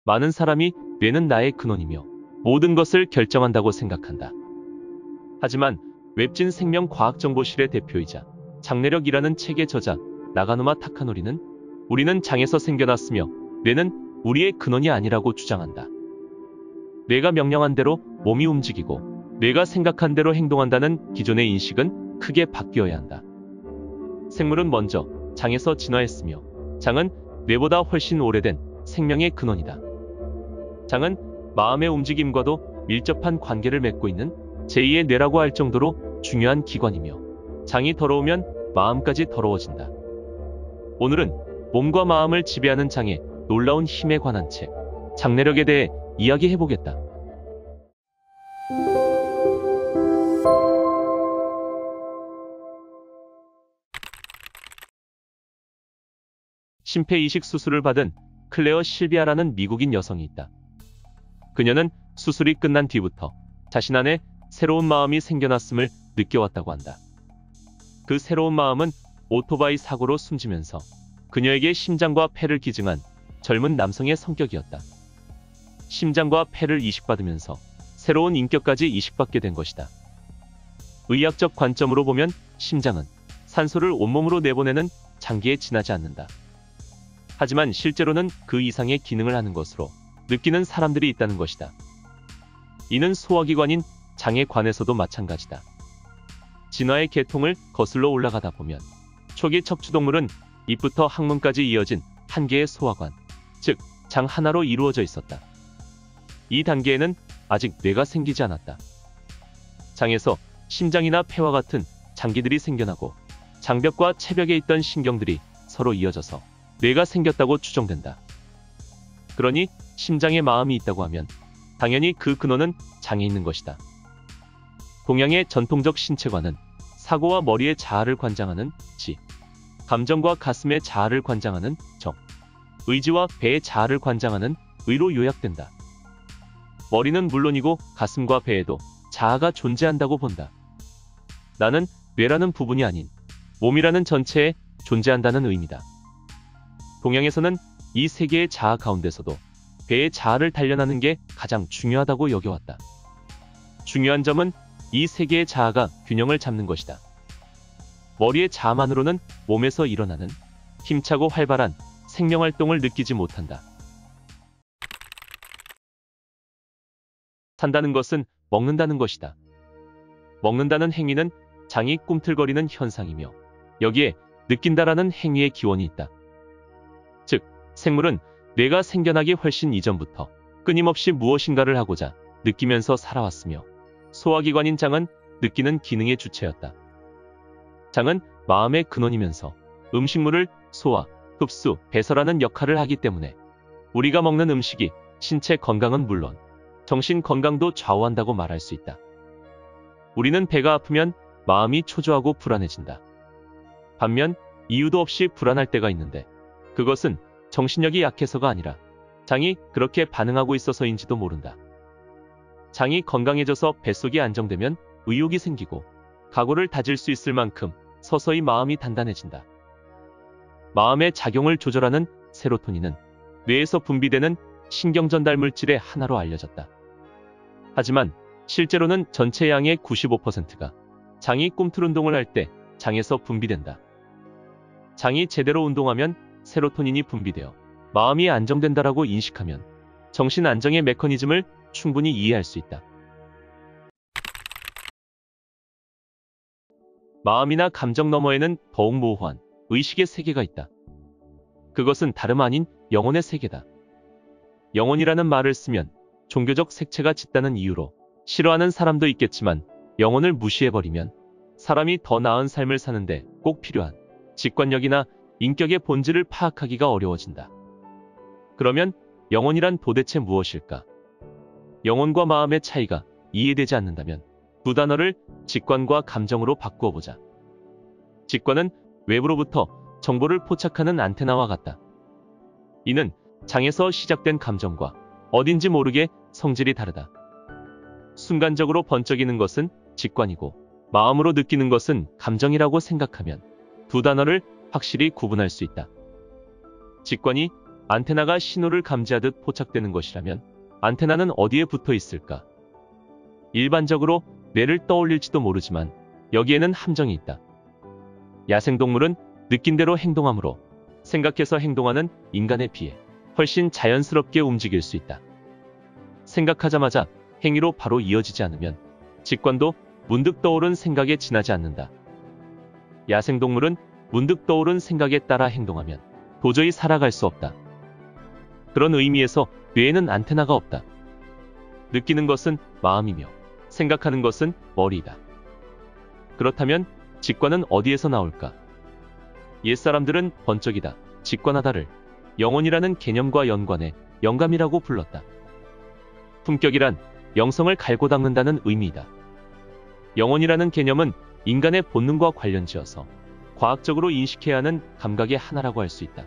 많은 사람이 뇌는 나의 근원이며 모든 것을 결정한다고 생각한다. 하지만 웹진 생명과학정보실의 대표이자 장내력이라는 책의 저자 나가노마 타카노리는 우리는 장에서 생겨났으며 뇌는 우리의 근원이 아니라고 주장한다. 뇌가 명령한 대로 몸이 움직이고 뇌가 생각한 대로 행동한다는 기존의 인식은 크게 바뀌어야 한다. 생물은 먼저 장에서 진화했으며 장은 뇌보다 훨씬 오래된 생명의 근원이다. 장은 마음의 움직임과도 밀접한 관계를 맺고 있는 제2의 뇌라고 할 정도로 중요한 기관이며 장이 더러우면 마음까지 더러워진다. 오늘은 몸과 마음을 지배하는 장의 놀라운 힘에 관한 책, 장내력에 대해 이야기해보겠다. 심폐이식 수술을 받은 클레어 실비아라는 미국인 여성이 있다. 그녀는 수술이 끝난 뒤부터 자신 안에 새로운 마음이 생겨났음을 느껴왔다고 한다. 그 새로운 마음은 오토바이 사고로 숨지면서 그녀에게 심장과 폐를 기증한 젊은 남성의 성격이었다. 심장과 폐를 이식받으면서 새로운 인격까지 이식받게 된 것이다. 의학적 관점으로 보면 심장은 산소를 온몸으로 내보내는 장기에 지나지 않는다. 하지만 실제로는 그 이상의 기능을 하는 것으로 느끼는 사람들이 있다는 것이다. 이는 소화기관인 장에 관해서도 마찬가지다. 진화의 계통을 거슬러 올라가다 보면 초기 척추동물은 입부터 항문까지 이어진 한 개의 소화관, 즉 장 하나로 이루어져 있었다. 이 단계에는 아직 뇌가 생기지 않았다. 장에서 심장이나 폐와 같은 장기들이 생겨나고 장벽과 체벽에 있던 신경들이 서로 이어져서 뇌가 생겼다고 추정된다. 그러니 심장에 마음이 있다고 하면 당연히 그 근원은 장에 있는 것이다. 동양의 전통적 신체관은 사고와 머리의 자아를 관장하는 지, 감정과 가슴의 자아를 관장하는 정, 의지와 배의 자아를 관장하는 의로 요약된다. 머리는 물론이고 가슴과 배에도 자아가 존재한다고 본다. 나는 뇌라는 부분이 아닌 몸이라는 전체에 존재한다는 의미다. 동양에서는 이 세 개의 자아 가운데서도 배의 자아를 단련하는 게 가장 중요하다고 여겨왔다. 중요한 점은 이 세 개의 자아가 균형을 잡는 것이다. 머리의 자아만으로는 몸에서 일어나는 힘차고 활발한 생명활동을 느끼지 못한다. 산다는 것은 먹는다는 것이다. 먹는다는 행위는 장이 꿈틀거리는 현상이며 여기에 느낀다라는 행위의 기원이 있다. 즉, 생물은 뇌가 생겨나기 훨씬 이전부터 끊임없이 무엇인가를 하고자 느끼면서 살아왔으며 소화기관인 장은 느끼는 기능의 주체였다. 장은 마음의 근원이면서 음식물을 소화, 흡수, 배설하는 역할을 하기 때문에 우리가 먹는 음식이 신체 건강은 물론 정신 건강도 좌우한다고 말할 수 있다. 우리는 배가 아프면 마음이 초조하고 불안해진다. 반면 이유도 없이 불안할 때가 있는데 그것은 정신력이 약해서가 아니라 장이 그렇게 반응하고 있어서인지도 모른다. 장이 건강해져서 뱃속이 안정되면 의욕이 생기고 각오를 다질 수 있을 만큼 서서히 마음이 단단해진다. 마음의 작용을 조절하는 세로토닌은 뇌에서 분비되는 신경전달 물질의 하나로 알려졌다. 하지만 실제로는 전체 양의 95%가 장이 꿈틀 운동을 할 때 장에서 분비된다. 장이 제대로 운동하면 세로토닌이 분비되어 마음이 안정된다라고 인식하면 정신 안정의 메커니즘을 충분히 이해할 수 있다. 마음이나 감정 너머에는 더욱 모호한 의식의 세계가 있다. 그것은 다름 아닌 영혼의 세계다. 영혼이라는 말을 쓰면 종교적 색채가 짙다는 이유로 싫어하는 사람도 있겠지만 영혼을 무시해버리면 사람이 더 나은 삶을 사는데 꼭 필요한 직관력이나 인격의 본질을 파악하기가 어려워진다. 그러면 영혼이란 도대체 무엇일까? 영혼과 마음의 차이가 이해되지 않는다면 두 단어를 직관과 감정으로 바꾸어 보자. 직관은 외부로부터 정보를 포착하는 안테나와 같다. 이는 장에서 시작된 감정과 어딘지 모르게 성질이 다르다. 순간적으로 번쩍이는 것은 직관이고 마음으로 느끼는 것은 감정이라고 생각하면 두 단어를 확실히 구분할 수 있다. 직관이 안테나가 신호를 감지하듯 포착되는 것이라면 안테나는 어디에 붙어 있을까? 일반적으로 뇌를 떠올릴지도 모르지만 여기에는 함정이 있다. 야생동물은 느낀 대로 행동하므로 생각해서 행동하는 인간에 비해 훨씬 자연스럽게 움직일 수 있다. 생각하자마자 행위로 바로 이어지지 않으면 직관도 문득 떠오른 생각에 지나지 않는다. 야생동물은 문득 떠오른 생각에 따라 행동하면 도저히 살아갈 수 없다. 그런 의미에서 뇌에는 안테나가 없다. 느끼는 것은 마음이며 생각하는 것은 머리이다. 그렇다면 직관은 어디에서 나올까? 옛사람들은 번쩍이다, 직관하다를 영혼이라는 개념과 연관해 영감이라고 불렀다. 품격이란 영성을 갈고 닦는다는 의미이다. 영혼이라는 개념은 인간의 본능과 관련지어서 과학적으로 인식해야 하는 감각의 하나라고 할 수 있다.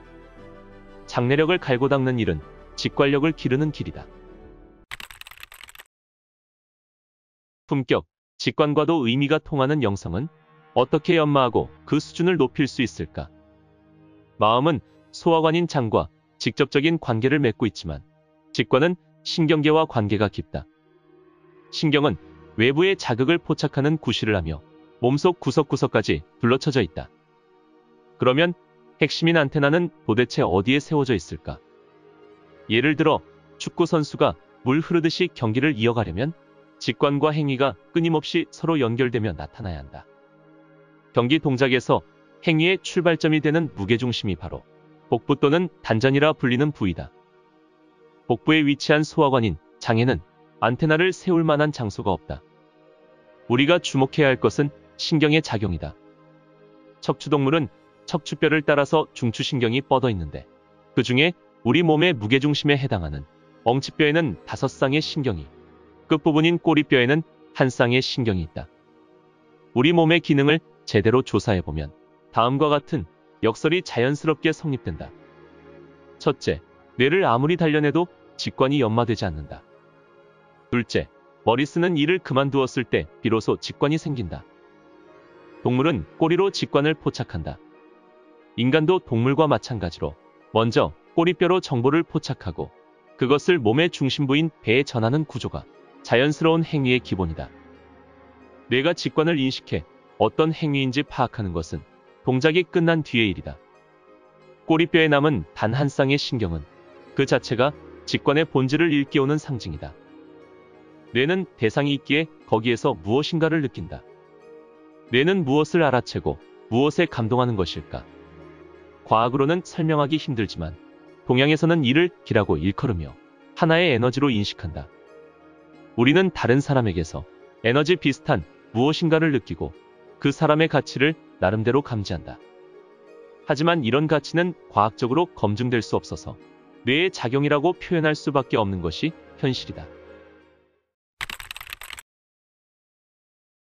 장래력을 갈고 닦는 일은 직관력을 기르는 길이다. 품격, 직관과도 의미가 통하는 영성은 어떻게 연마하고 그 수준을 높일 수 있을까? 마음은 소화관인 장과 직접적인 관계를 맺고 있지만 직관은 신경계와 관계가 깊다. 신경은 외부의 자극을 포착하는 구실을 하며 몸속 구석구석까지 둘러쳐져 있다. 그러면 핵심인 안테나는 도대체 어디에 세워져 있을까? 예를 들어 축구 선수가 물 흐르듯이 경기를 이어가려면 직관과 행위가 끊임없이 서로 연결되며 나타나야 한다. 경기 동작에서 행위의 출발점이 되는 무게중심이 바로 복부 또는 단전이라 불리는 부위다. 복부에 위치한 소화관인 장에는 안테나를 세울 만한 장소가 없다. 우리가 주목해야 할 것은 신경의 작용이다. 척추동물은 척추뼈를 따라서 중추신경이 뻗어 있는데 그 중에 우리 몸의 무게중심에 해당하는 엉치뼈에는 5쌍의 신경이, 끝부분인 꼬리뼈에는 1쌍의 신경이 있다. 우리 몸의 기능을 제대로 조사해보면 다음과 같은 역설이 자연스럽게 성립된다. 첫째, 뇌를 아무리 단련해도 직관이 연마되지 않는다. 둘째, 머리 쓰는 일을 그만두었을 때 비로소 직관이 생긴다. 동물은 꼬리로 직관을 포착한다. 인간도 동물과 마찬가지로 먼저 꼬리뼈로 정보를 포착하고 그것을 몸의 중심부인 배에 전하는 구조가 자연스러운 행위의 기본이다. 뇌가 직관을 인식해 어떤 행위인지 파악하는 것은 동작이 끝난 뒤의 일이다. 꼬리뼈에 남은 단 한 쌍의 신경은 그 자체가 직관의 본질을 일깨우는 상징이다. 뇌는 대상이 있기에 거기에서 무엇인가를 느낀다. 뇌는 무엇을 알아채고 무엇에 감동하는 것일까? 과학으로는 설명하기 힘들지만 동양에서는 이를 기라고 일컬으며 하나의 에너지로 인식한다. 우리는 다른 사람에게서 에너지 비슷한 무엇인가를 느끼고 그 사람의 가치를 나름대로 감지한다. 하지만 이런 가치는 과학적으로 검증될 수 없어서 뇌의 작용이라고 표현할 수밖에 없는 것이 현실이다.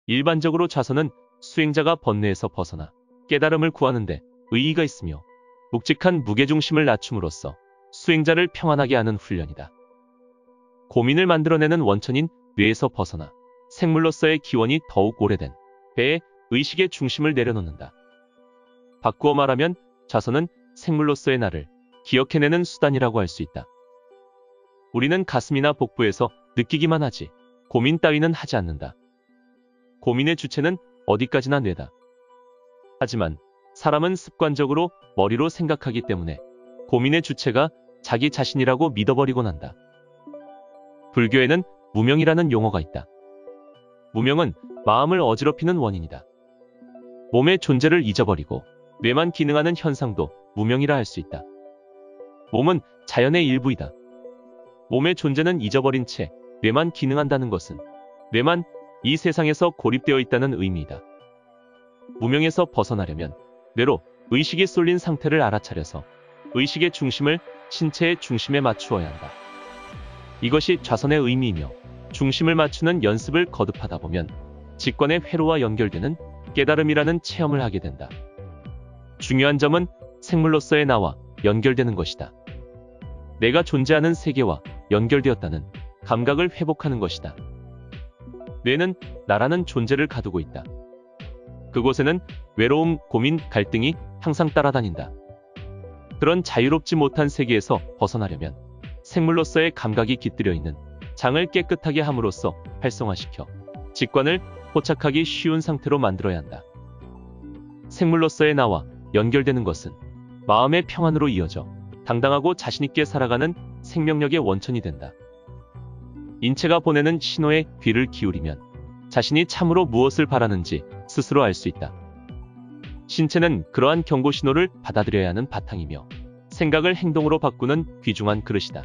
일반적으로 좌선은 수행자가 번뇌에서 벗어나 깨달음을 구하는데 의의가 있으며 묵직한 무게중심을 낮춤으로써 수행자를 평안하게 하는 훈련이다. 고민을 만들어내는 원천인 뇌에서 벗어나 생물로서의 기원이 더욱 오래된 배에 의식의 중심을 내려놓는다. 바꾸어 말하면 좌선은 생물로서의 나를 기억해내는 수단이라고 할 수 있다. 우리는 가슴이나 복부에서 느끼기만 하지 고민 따위는 하지 않는다. 고민의 주체는 어디까지나 뇌다. 하지만 사람은 습관적으로 머리로 생각하기 때문에 고민의 주체가 자기 자신이라고 믿어버리곤 한다. 불교에는 무명이라는 용어가 있다. 무명은 마음을 어지럽히는 원인이다. 몸의 존재를 잊어버리고 뇌만 기능하는 현상도 무명이라 할 수 있다. 몸은 자연의 일부이다. 몸의 존재는 잊어버린 채 뇌만 기능한다는 것은 뇌만 이 세상에서 고립되어 있다는 의미이다. 무명에서 벗어나려면 뇌로 의식이 쏠린 상태를 알아차려서 의식의 중심을 신체의 중심에 맞추어야 한다. 이것이 좌선의 의미이며 중심을 맞추는 연습을 거듭하다 보면 직관의 회로와 연결되는 깨달음이라는 체험을 하게 된다. 중요한 점은 생물로서의 나와 연결되는 것이다. 내가 존재하는 세계와 연결되었다는 감각을 회복하는 것이다. 뇌는 나라는 존재를 가두고 있다. 그곳에는 외로움, 고민, 갈등이 항상 따라다닌다. 그런 자유롭지 못한 세계에서 벗어나려면 생물로서의 감각이 깃들여 있는 장을 깨끗하게 함으로써 활성화시켜 직관을 포착하기 쉬운 상태로 만들어야 한다. 생물로서의 나와 연결되는 것은 마음의 평안으로 이어져 당당하고 자신있게 살아가는 생명력의 원천이 된다. 인체가 보내는 신호에 귀를 기울이면 자신이 참으로 무엇을 바라는지 스스로 알 수 있다. 신체는 그러한 경고 신호를 받아들여야 하는 바탕이며 생각을 행동으로 바꾸는 귀중한 그릇이다.